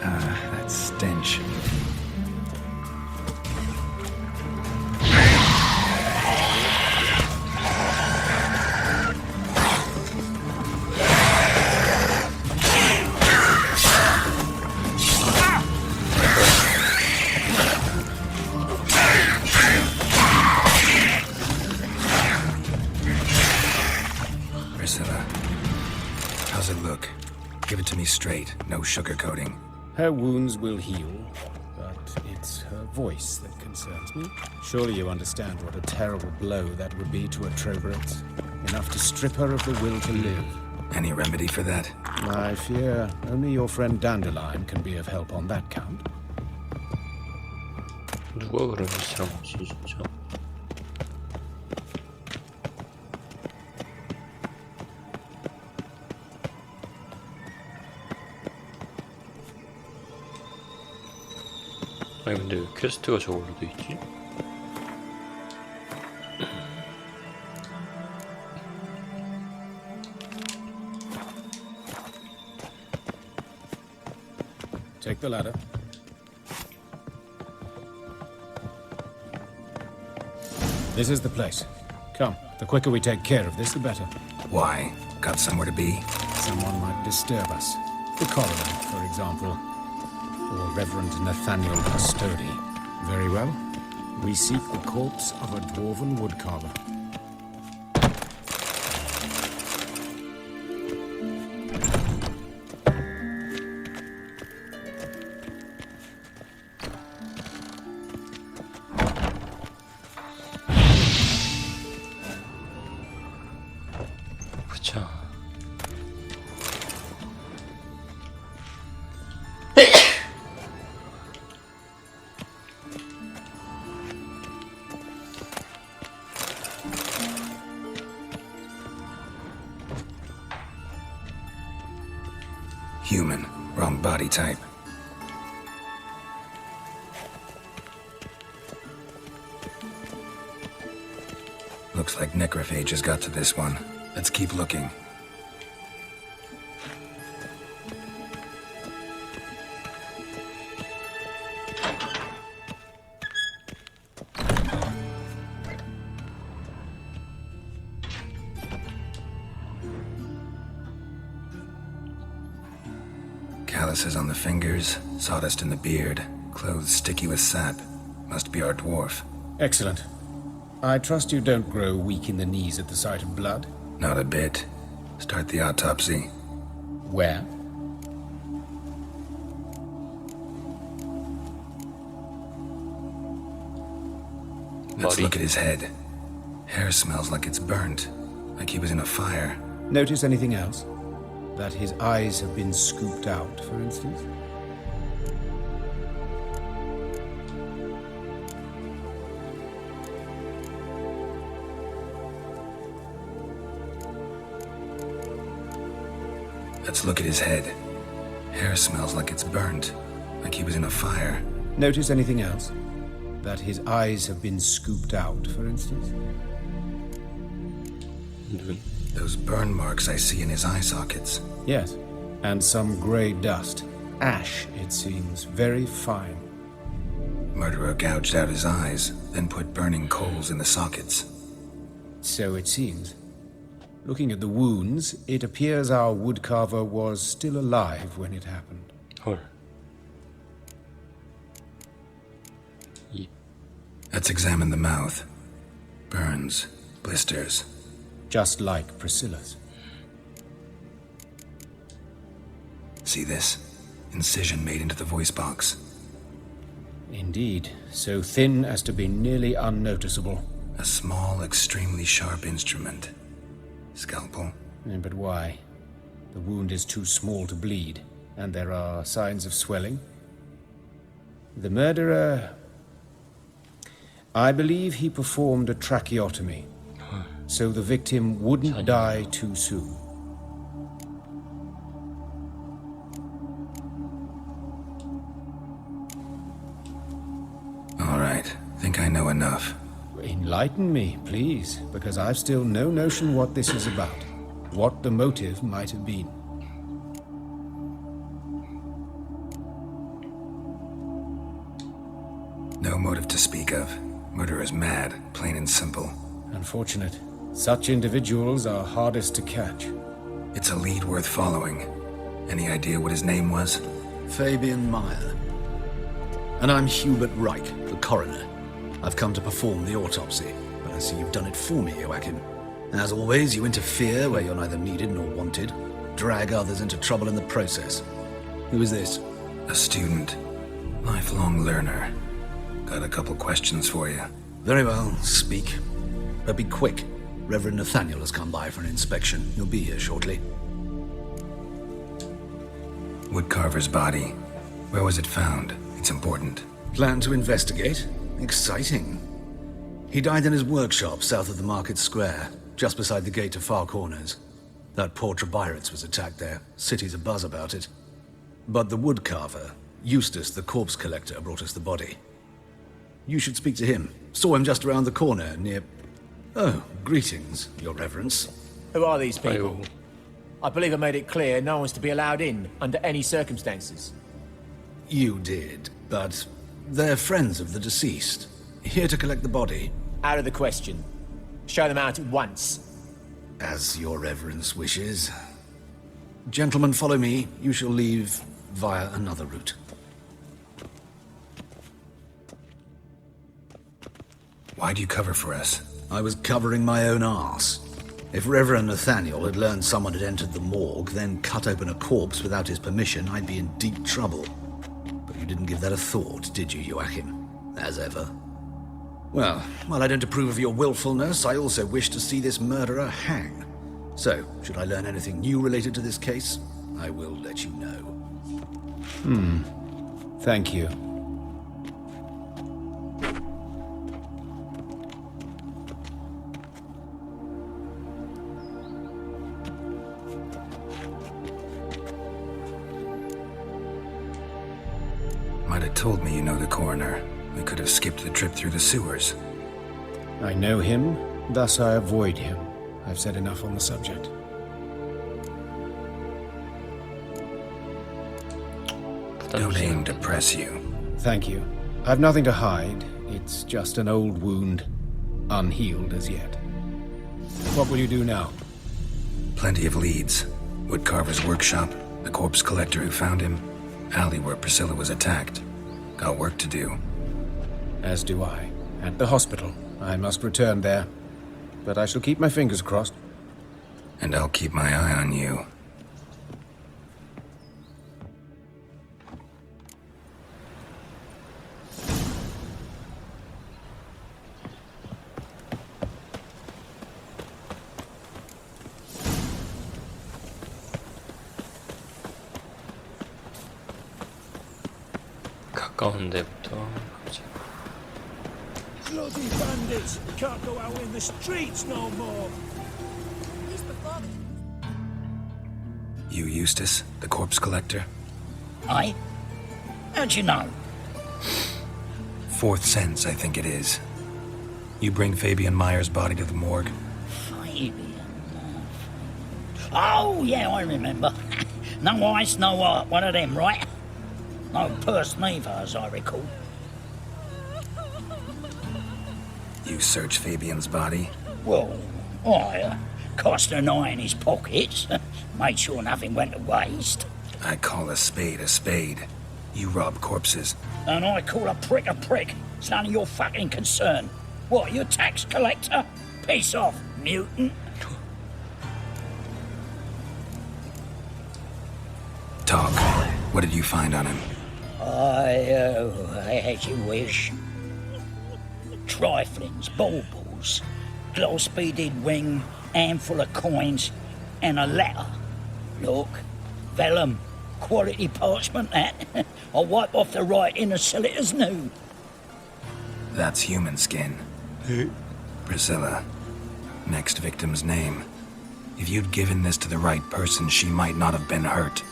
[SPEAKER 6] That stench. Priscilla, how's it look? Give it to me straight, no sugarcoating.
[SPEAKER 13] Her wounds will heal, but it's her voice that concerns me. Surely you understand what a terrible blow that would be to a Troberet. Enough to strip her of the will to live.
[SPEAKER 6] Any remedy for that?
[SPEAKER 13] I fear only your friend Dandelion can be of help on that count.
[SPEAKER 1] 누가 그런 짓을 한 거지 진짜? 아니 근데 왜 퀘스트가 저걸로 돼 있지?
[SPEAKER 13] Take the ladder. This is the place. Come, the quicker we take care of this, the better.
[SPEAKER 6] Why? Got somewhere to be?
[SPEAKER 13] Someone might disturb us. The coroner, for example. Or Reverend Nathaniel Custody. Very well. We seek the corpse of a dwarven woodcarver.
[SPEAKER 1] 그쵸.
[SPEAKER 6] Human. Wrong body type. Looks like necrophages got to this one. Let's keep looking. Calluses on the fingers, sawdust in the beard, clothes sticky with sap. Must be our dwarf.
[SPEAKER 13] Excellent. I trust you don't grow weak in the knees at the sight of blood?
[SPEAKER 6] Not a bit. Start the autopsy.
[SPEAKER 13] Where?
[SPEAKER 6] Let's look at his head. Hair smells like it's burnt, like he was in a fire.
[SPEAKER 13] Notice anything else? That his eyes have been scooped out, for instance?
[SPEAKER 6] Let's look at his head. Hair smells like it's burnt, like he was in a fire.
[SPEAKER 13] Notice anything else? That his eyes have been scooped out, for instance?
[SPEAKER 6] Those burn marks I see in his eye sockets.
[SPEAKER 13] Yes, and some grey dust. Ash, it seems, very fine.
[SPEAKER 6] Murderer gouged out his eyes, then put burning coals in the sockets.
[SPEAKER 13] So it seems. Looking at the wounds, it appears our woodcarver was still alive when it happened.
[SPEAKER 1] 헐.
[SPEAKER 6] Let's examine the mouth. Burns, blisters.
[SPEAKER 13] Just like Priscilla's.
[SPEAKER 6] See this? Incision made into the voice box.
[SPEAKER 13] Indeed, so thin as to be nearly unnoticeable.
[SPEAKER 6] A small, extremely sharp instrument. Scalpel.
[SPEAKER 13] But why? The wound is too small to bleed, and there are signs of swelling. The murderer... I believe he performed a tracheotomy, so the victim wouldn't die too soon.
[SPEAKER 6] All right, think I know enough.
[SPEAKER 13] Enlighten me, please, because I've still no notion what this is about, what the motive might have been.
[SPEAKER 6] No motive to speak of. Murderer's mad, plain and simple.
[SPEAKER 13] Unfortunate. Such individuals are hardest to catch.
[SPEAKER 6] It's a lead worth following. Any idea what his name was?
[SPEAKER 14] Fabian Meyer. And I'm Hubert Reich, the coroner. I've come to perform the autopsy, but I see you've done it for me, Joachim. As always, you interfere where you're neither needed nor wanted, drag others into trouble in the process. Who is this?
[SPEAKER 6] A student. Lifelong learner. Got a couple questions for you.
[SPEAKER 14] Very well, speak. But be quick. Reverend Nathaniel has come by for an inspection. He'll be here shortly.
[SPEAKER 6] Woodcarver's body. Where was it found? It's important.
[SPEAKER 14] Plan to investigate? Exciting. He died in his workshop south of the market square, just beside the gate to Far Corners. That poor Trebirates was attacked there. City's abuzz about it. But the woodcarver, Eustace the corpse collector, brought us the body. You should speak to him. Saw him just around the corner near... Oh, greetings, Your Reverence.
[SPEAKER 11] Who are these people? I believe I made it clear no one's to be allowed in under any circumstances.
[SPEAKER 14] You did, but they're friends of the deceased. Here to collect the body.
[SPEAKER 11] Out of the question. Show them out at once.
[SPEAKER 14] As Your Reverence wishes. Gentlemen, follow me. You shall leave via another route.
[SPEAKER 6] Why'd you cover for us?
[SPEAKER 14] I was covering my own arse. If Reverend Nathaniel had learned someone had entered the morgue, then cut open a corpse without his permission, I'd be in deep trouble. But you didn't give that a thought, did you, Joachim? As ever. Well, while I don't approve of your willfulness, I also wish to see this murderer hang. So, should I learn anything new related to this case, I will let you know.
[SPEAKER 13] Thank you.
[SPEAKER 6] Might have told me you know the coroner. We could have skipped the trip through the sewers.
[SPEAKER 13] I know him, Thus I avoid him. I've said enough on the subject.
[SPEAKER 6] Don't aim to press you.
[SPEAKER 13] Thank you. I've nothing to hide. It's just an old wound, unhealed as yet. What will you do now?
[SPEAKER 6] Plenty of leads. Woodcarver's workshop, the corpse collector who found him, alley where Priscilla was attacked. Got work to do.
[SPEAKER 13] As do I. At the hospital. I must return there. But I shall keep my fingers crossed.
[SPEAKER 6] And I'll keep my eye on you.
[SPEAKER 1] 가까운 데부터 가자.
[SPEAKER 3] Bloody bandits! Can't go out in the streets no more!
[SPEAKER 6] You Eustace, the corpse collector?
[SPEAKER 15] Aye? How'd you know?
[SPEAKER 6] Fourth sense, I think it is. You bring Fabian Meyer's body to the morgue?
[SPEAKER 15] Fabian. Oh, yeah, I remember. No eyes, no art, one of them, right? No purse neither, as I recall.
[SPEAKER 6] You search Fabian's body?
[SPEAKER 15] Well, I cast an eye in his pockets, made sure nothing went to waste.
[SPEAKER 6] I call a spade a spade. You rob corpses.
[SPEAKER 15] And I call a prick a prick. It's none of your fucking concern. What, you tax collector? Piss off, mutant.
[SPEAKER 6] Talk. What did you find on him?
[SPEAKER 15] As you wish. Triflings, baubles, gloss-beaded ring, handful of coins, and a letter. Look, vellum, quality parchment, that. I'll wipe off the writing and sell it as new.
[SPEAKER 6] That's human skin. Priscilla. Next victim's name. If you'd given this to the right person, she might not have been hurt.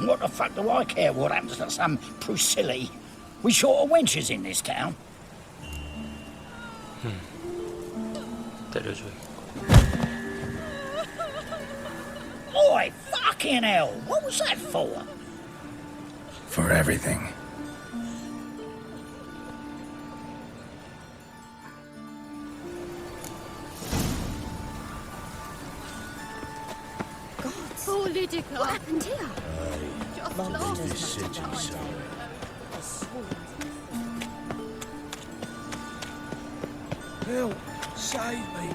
[SPEAKER 15] What the fuck do I care what happens to some Priscilla? We short of wenches in this town.
[SPEAKER 1] 때려줘.
[SPEAKER 15] Oi, fucking hell! What was that for?
[SPEAKER 6] For everything.
[SPEAKER 12] Poor Lydica. What happened here?
[SPEAKER 3] Help! Save me!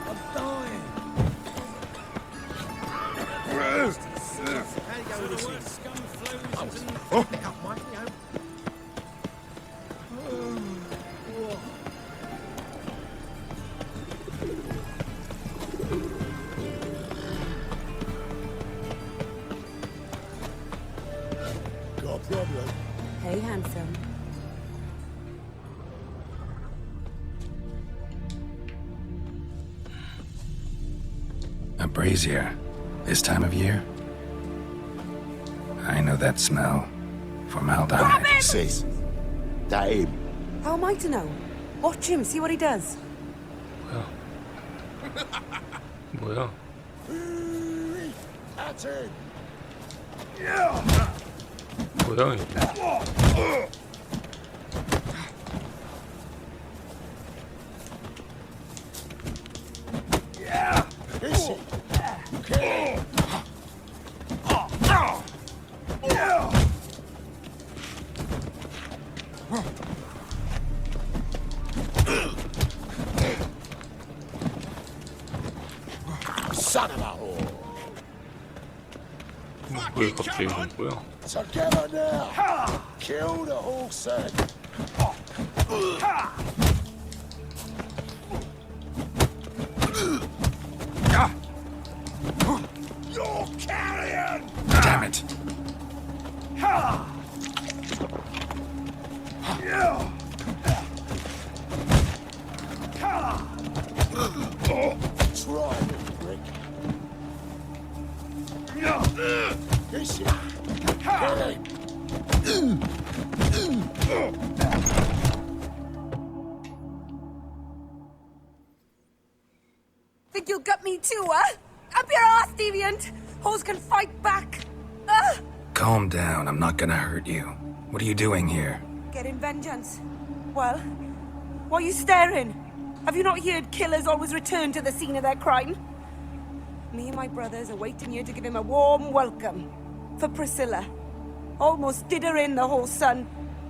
[SPEAKER 3] I'm dying!
[SPEAKER 2] Got a problem?
[SPEAKER 8] Hey, handsome.
[SPEAKER 6] A brazier. This time of year? I know that smell. Formaldehyde.
[SPEAKER 2] Sis, that him.
[SPEAKER 8] How am I to know? Watch him, see what he does.
[SPEAKER 1] 뭐야?
[SPEAKER 2] That's him.
[SPEAKER 1] 뭐야 이게?
[SPEAKER 2] Is he? Son of a whore.
[SPEAKER 1] 왜 갑자기 이런 거야?
[SPEAKER 2] Together now. Kill the horse. You're carrion.
[SPEAKER 6] Damn it.
[SPEAKER 2] Try it, Rick. Is he? Get him.
[SPEAKER 4] think you'll gut me too, huh? Up your ass, deviant! Hoes can fight back!
[SPEAKER 6] Calm down, I'm not gonna hurt you. What are you doing here?
[SPEAKER 4] Getting vengeance. Well, why are you staring? Have you not heard killers always return to the scene of their crime? Me and my brothers are waiting here to give him a warm welcome. For Priscilla. Almost did her in, the whole son.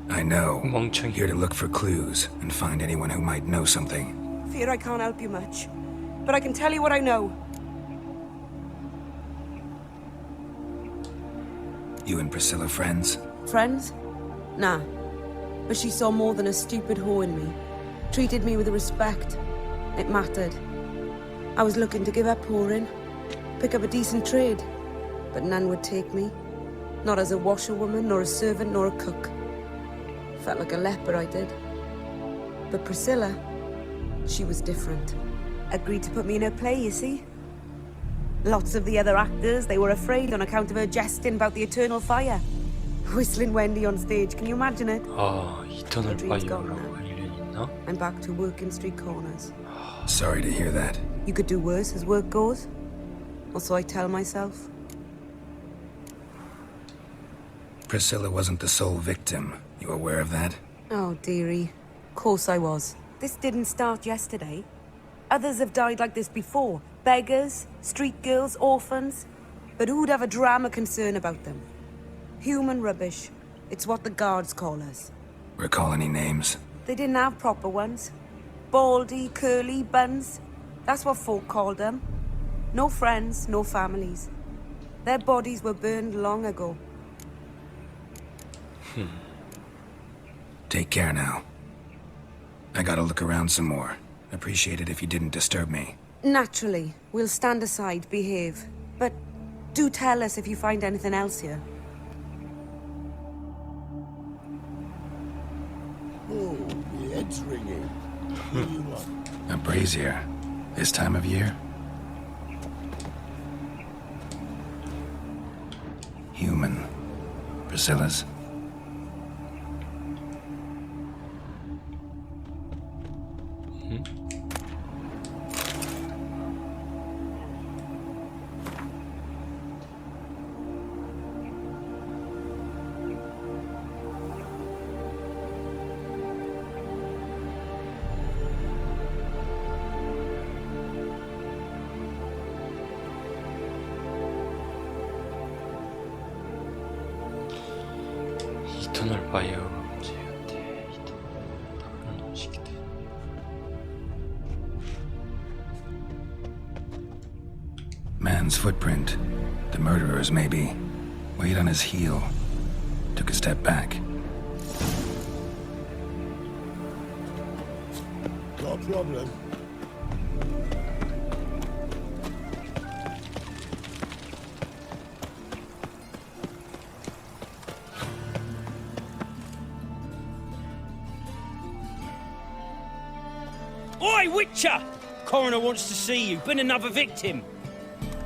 [SPEAKER 6] I know. Here to look for clues and find anyone who might know something.
[SPEAKER 4] Fear I can't help you much. But I can tell you what I know.
[SPEAKER 6] You and Priscilla friends?
[SPEAKER 4] Friends? Nah. But she saw more than a stupid whore in me. Treated me with respect. It mattered. I was looking to give up whoring. Pick up a decent trade. But none would take me. Not as a washerwoman, nor a servant, nor a cook. Felt like a leper, I did. But Priscilla, she was different. Agreed to put me in her play, you see? Lots of the other actors, they were afraid on account of her jesting about the eternal fire. Whistling Wendy on stage, can you imagine it?
[SPEAKER 1] 아, 이터널 파이어라고 관련이 있나?
[SPEAKER 4] I'm back to working street corners.
[SPEAKER 6] Sorry to hear that.
[SPEAKER 4] You could do worse as work goes. Or so I tell myself.
[SPEAKER 6] Priscilla wasn't the sole victim. You aware of that?
[SPEAKER 4] Oh, dearie. Course I was. This didn't start yesterday. Others have died like this before. Beggars, street girls, orphans. But who'd have a drama concern about them? Human rubbish. It's what the guards call us.
[SPEAKER 6] Recall any names?
[SPEAKER 4] They didn't have proper ones. Baldy, curly, buns. That's what folk called them. No friends, no families. Their bodies were burned long ago.
[SPEAKER 6] Take care now. I gotta look around some more. Appreciate it if you didn't disturb me.
[SPEAKER 4] Naturally. We'll stand aside, behave. But do tell us if you find anything else here.
[SPEAKER 2] Oh, the head's ringing. What do you want?
[SPEAKER 6] A brazier. This time of year? Human. Priscilla's.
[SPEAKER 1] 이터널 파이어가 문제였대. 이터널 음식이다.
[SPEAKER 6] Man's footprint. The murderer's, maybe. Weight on his heel. Took a step back.
[SPEAKER 2] Got a problem?
[SPEAKER 15] Oi, Witcher! Coroner wants to see you. Been another victim.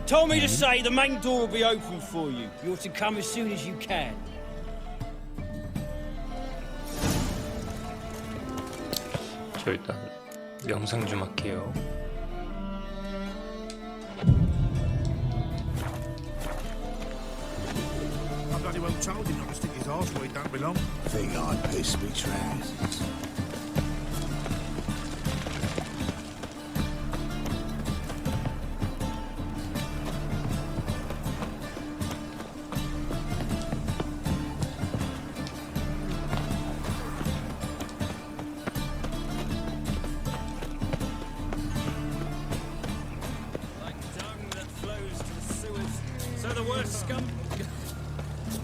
[SPEAKER 15] Told me to say the main door will be open for you. You're to come as soon as you can.
[SPEAKER 1] 저 일단 영상 좀 할게요.
[SPEAKER 3] I bloody well told him not to stick his arse where he don't belong.
[SPEAKER 2] Think I'd piss me trousers.
[SPEAKER 15] So the worst scum.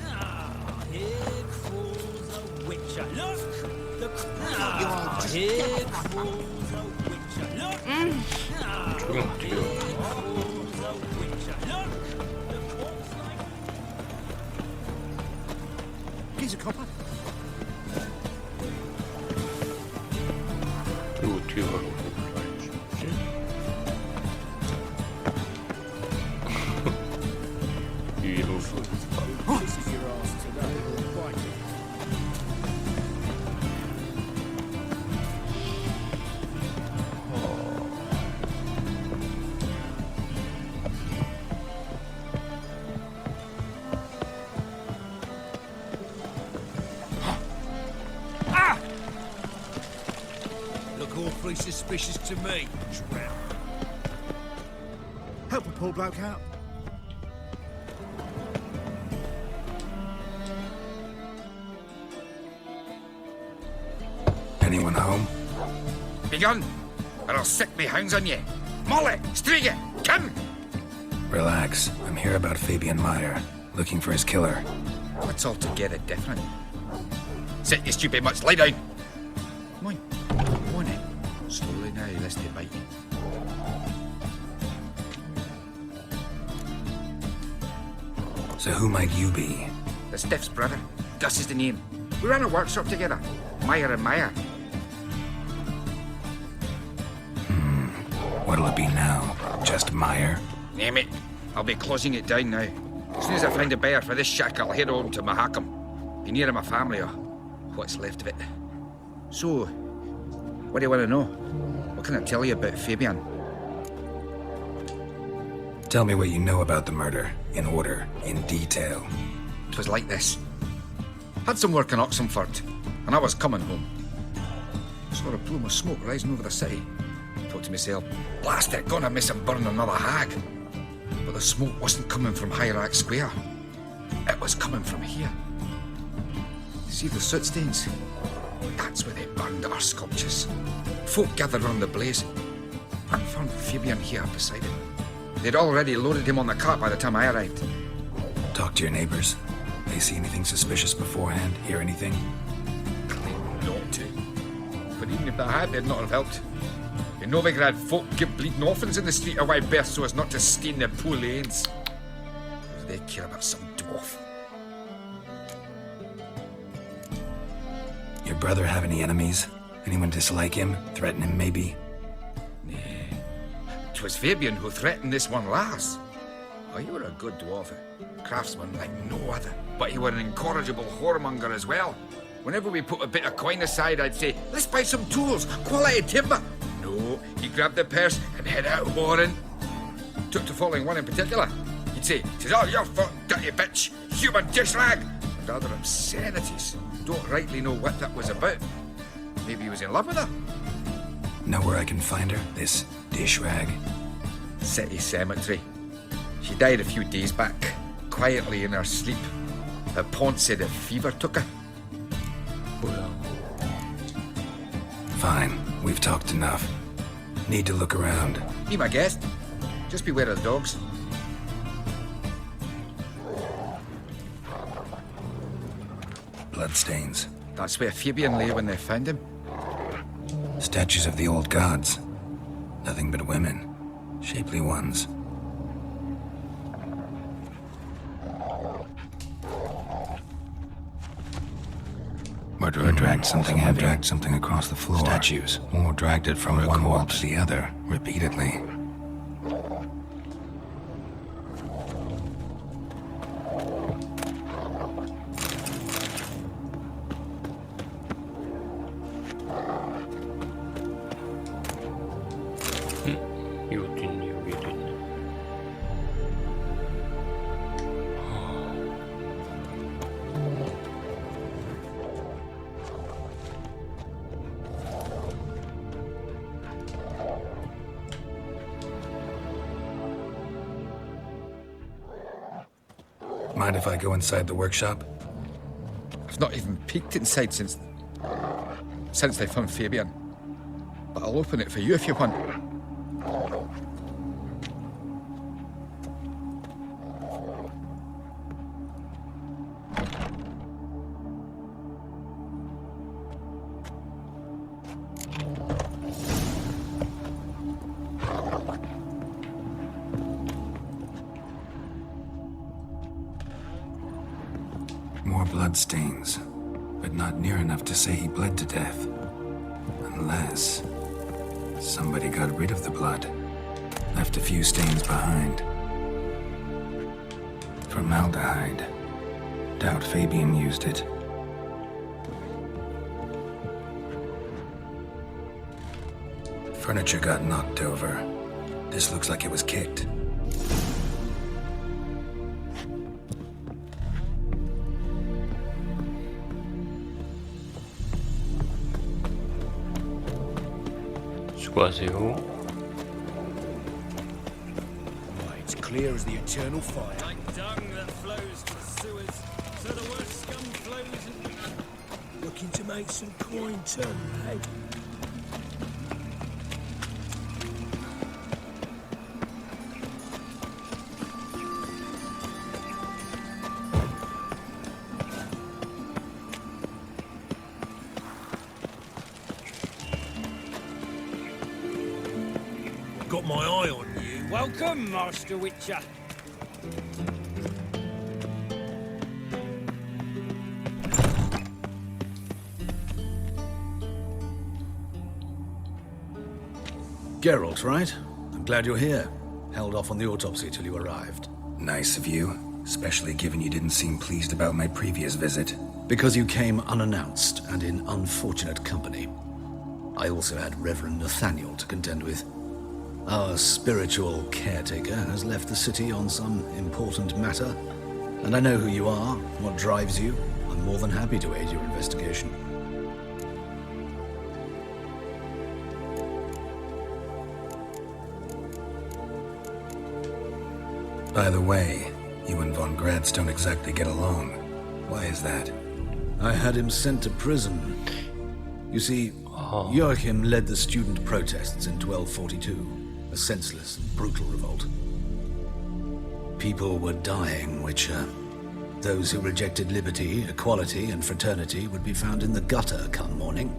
[SPEAKER 15] Ah, here crawls a witcher. Look! Here crawls a witcher. Look! Here crawls a witcher. Look! The corpse like.
[SPEAKER 3] He's a copper.
[SPEAKER 1] 그리고 어떻게 가고 위로
[SPEAKER 3] suspicious to me, tramp.
[SPEAKER 14] Help a poor bloke out.
[SPEAKER 6] Anyone home?
[SPEAKER 10] Begun, or I'll sick me hounds on you. Molly, Striga, come!
[SPEAKER 6] Relax. I'm here about Fabian Meyer, looking for his killer.
[SPEAKER 10] What's altogether different? Sit, you stupid mutts, lie down. Come on, come on in. Slowly now, lest they bite you.
[SPEAKER 6] So who might you be?
[SPEAKER 10] The Stiff's brother. Gus is the name. We ran a workshop together. Meyer and Meyer.
[SPEAKER 6] What'll it be now? Just Meyer?
[SPEAKER 10] Name it. I'll be closing it down now. As soon as I find a buyer for this shack, I'll head on to Mahakam. Be near my family, or what's left of it. So, what do you want to know? What can I tell you about Fabian?
[SPEAKER 6] Tell me what you know about the murder, in order, in detail.
[SPEAKER 10] It was like this. Had some work in Oxenford, and I was coming home. Saw a plume of smoke rising over the city. Thought to myself, blast it, gonna miss him burn another hag. But the smoke wasn't coming from Hierarch Square. It was coming from here. See the soot stains? That's where they burned our sculptures. Folk gathered round the blaze and found Fabian here beside him. They'd already loaded him on the cart by the time I arrived.
[SPEAKER 6] Talk to your neighbors. They see anything suspicious beforehand? Hear anything?
[SPEAKER 10] Claim not to. But even if they had, they'd not have helped. In Novigrad, folk give bleeding orphans in the street a wide berth so as not to stain their poor lanes. They care about some dwarf.
[SPEAKER 6] Your brother have any enemies? Anyone dislike him? Threaten him, maybe?
[SPEAKER 10] Nay. 'Twas Fabian who threatened this one last. Oh, you were a good dwarf, a craftsman like no other. But you were an incorrigible whoremonger as well. Whenever we put a bit of coin aside, I'd say, let's buy some tools, quality timber. No, he grabbed the purse and head out whoring. Took to following one in particular. He'd say, "'Tis all your fault, dirty bitch, human dish rag," and other obscenities. Don't rightly know what that was about. Maybe he was in love with her?
[SPEAKER 6] Know where I can find her, this dish rag?
[SPEAKER 10] City cemetery. She died a few days back, quietly in her sleep. Her pont said a fever took her.
[SPEAKER 1] Well,
[SPEAKER 6] fine. We've talked enough. Need to look around.
[SPEAKER 10] Be my guest. Just beware of the dogs.
[SPEAKER 6] Bloodstains.
[SPEAKER 10] That's where Fabian lay when they found him.
[SPEAKER 6] Statues of the old gods. Nothing but women. Shapely ones. Murderer dragged something heavy. Dragged something across the floor. Statues. Or dragged it from one wall to the other, repeatedly.
[SPEAKER 1] 이것도 있네, 여기도 있네.
[SPEAKER 6] Mind if I go inside the workshop?
[SPEAKER 10] I've not even peeked inside since they found Fabian. But I'll open it for you if you want.
[SPEAKER 6] More bloodstains, but not near enough to say he bled to death. Unless somebody got rid of the blood, left a few stains behind. Formaldehyde. Doubt Fabian used it. Furniture got knocked over. This looks like it was kicked.
[SPEAKER 1] 수고하세요.
[SPEAKER 3] It's clear as the eternal fire.
[SPEAKER 5] Like dung that flows to sewers, so the worst scum flows in.
[SPEAKER 3] Looking to make some coin too, eh? Got my eye on you.
[SPEAKER 15] Welcome, Master Witcher.
[SPEAKER 14] Geralt, right? I'm glad you're here. Held off on the autopsy till you arrived.
[SPEAKER 6] Nice of you, especially given you didn't seem pleased about my previous visit.
[SPEAKER 14] Because you came unannounced and in unfortunate company. I also had Reverend Nathaniel to contend with. Our spiritual caretaker has left the city on some important matter, and I know who you are, what drives you. I'm more than happy to aid your investigation.
[SPEAKER 6] By the way, you and von Gratz don't exactly get along. Why is that?
[SPEAKER 14] I had him sent to prison. You see, Joachim led the student protests in 1242. A senseless and brutal revolt. People were dying, Witcher. Those who rejected liberty, equality, and fraternity would be found in the gutter come morning.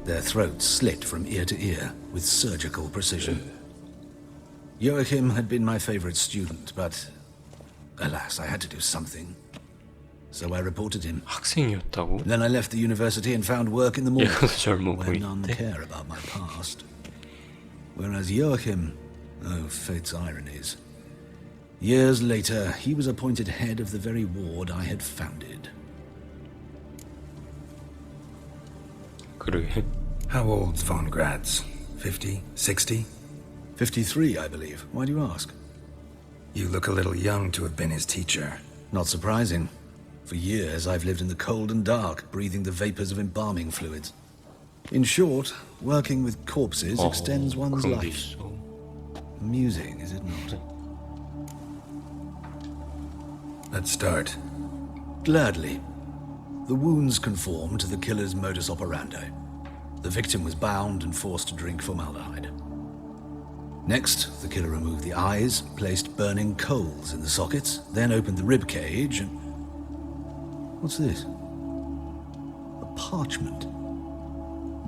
[SPEAKER 14] Their throats slit from ear to ear with surgical precision. Joachim had been my favorite student, but alas, I had to do something. So I reported him.
[SPEAKER 1] 학생이었다고?
[SPEAKER 14] Then I left the university and found work in the morgue,
[SPEAKER 1] 얘가 젊어
[SPEAKER 14] where none
[SPEAKER 1] 보이는데?
[SPEAKER 14] care about my past. Whereas Joachim, oh, fate's ironies. Years later, he was appointed head of the very ward I had founded.
[SPEAKER 1] 그러게.
[SPEAKER 6] How old's von Gratz? 50? 60?
[SPEAKER 14] 53, I believe. Why do you ask?
[SPEAKER 6] You look a little young to have been his teacher.
[SPEAKER 14] Not surprising. For years, I've lived in the cold and dark, breathing the vapors of embalming fluids. In short, working with corpses extends one's
[SPEAKER 1] 그런 게
[SPEAKER 14] life.
[SPEAKER 1] 있어.
[SPEAKER 14] Amusing, is it not?
[SPEAKER 6] Let's start.
[SPEAKER 14] Gladly. The wounds conform to the killer's modus operandi. The victim was bound and forced to drink formaldehyde. Next, the killer removed the eyes, placed burning coals in the sockets, then opened the rib cage and... What's this? A parchment.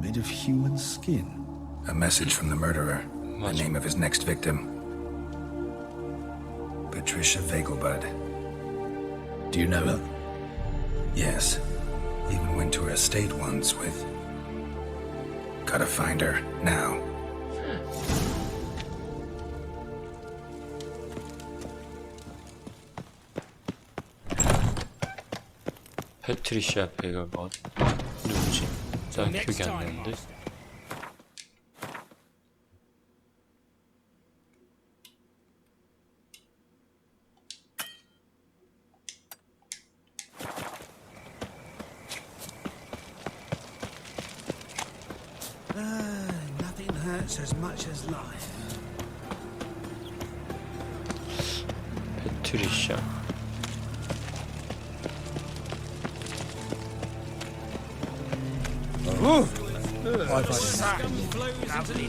[SPEAKER 14] Made of human skin.
[SPEAKER 6] A message from the murderer. The name of his next victim. Patricia Vegelbud.
[SPEAKER 14] Do you know her?
[SPEAKER 6] Yes. Even went to her estate once with... Gotta find her, now.
[SPEAKER 1] 패트리시아 베이글벗 누구지? 나 기억이 안 나는데.
[SPEAKER 3] Nothing hurts as much as life.
[SPEAKER 1] 패트리시아.
[SPEAKER 5] Scum flows into the